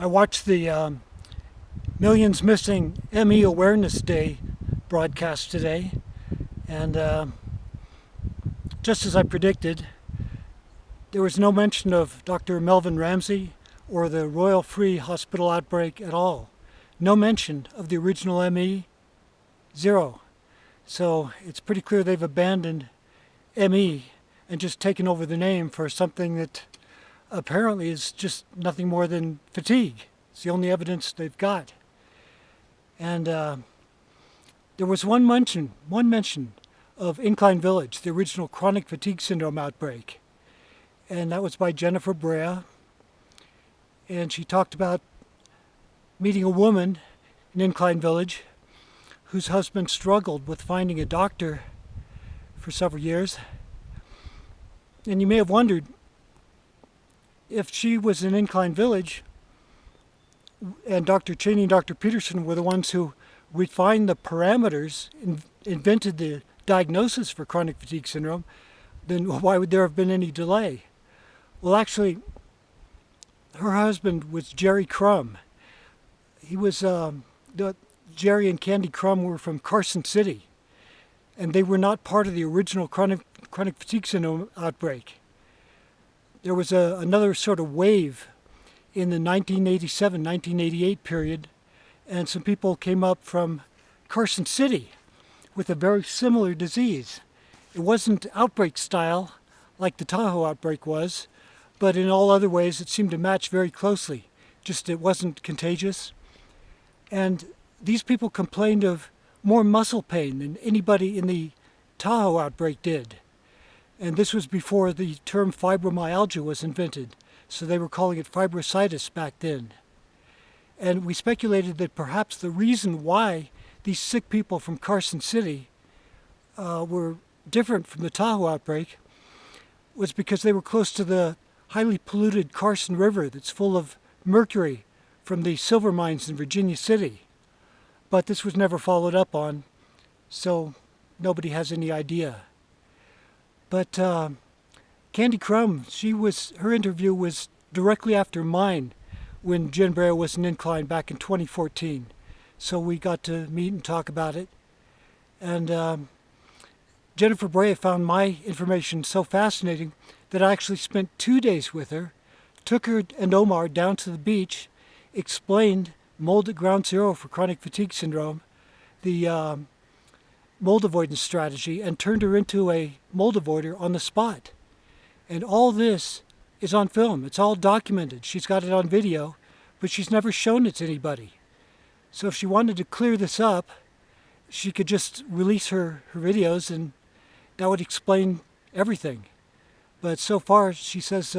I watched the Millions Missing ME Awareness Day broadcast today, and just as I predicted, there was no mention of Dr. Melvin Ramsay or the Royal Free Hospital outbreak at all. No mention of the original ME, zero. So it's pretty clear they've abandoned ME and just taken over the name for something that apparently is just nothing more than fatigue. It's the only evidence they've got. And there was one mention of Incline Village, the original chronic fatigue syndrome outbreak. And that was by Jennifer Brea. And she talked about meeting a woman in Incline Village whose husband struggled with finding a doctor for several years. And you may have wondered, if she was in Incline Village and Dr. Cheney and Dr. Peterson were the ones who refined the parameters, invented the diagnosis for chronic fatigue syndrome, then why would there have been any delay? Well, actually, her husband was Jerry Crum. He was, Jerry and Candy Crum were from Carson City, and they were not part of the original chronic fatigue syndrome outbreak. There was another sort of wave in the 1987-1988 period, and some people came up from Carson City with a very similar disease. It wasn't outbreak style like the Tahoe outbreak was, but in all other ways it seemed to match very closely. Just it wasn't contagious. And these people complained of more muscle pain than anybody in the Tahoe outbreak did. And this was before the term fibromyalgia was invented, so they were calling it fibrositis back then. And we speculated that perhaps the reason why these sick people from Carson City were different from the Tahoe outbreak was because they were close to the highly polluted Carson River that's full of mercury from the silver mines in Virginia City. But this was never followed up on, so nobody has any idea. But Candy Crum, her interview was directly after mine when Jen Brea was in Incline back in 2014. So we got to meet and talk about it. And Jennifer Brea found my information so fascinating that I actually spent 2 days with her, took her and Omar down to the beach, explained mold at ground zero for chronic fatigue syndrome, the mold avoidance strategy, and turned her into a mold avoider on the spot. And all this is on film. It's all documented. She's got it on video, but she's never shown it to anybody. So if she wanted to clear this up, she could just release her videos and that would explain everything. But so far, she says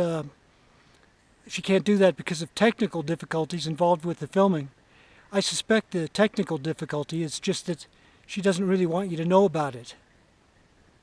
she can't do that because of technical difficulties involved with the filming. I suspect the technical difficulty is just that she doesn't really want you to know about it.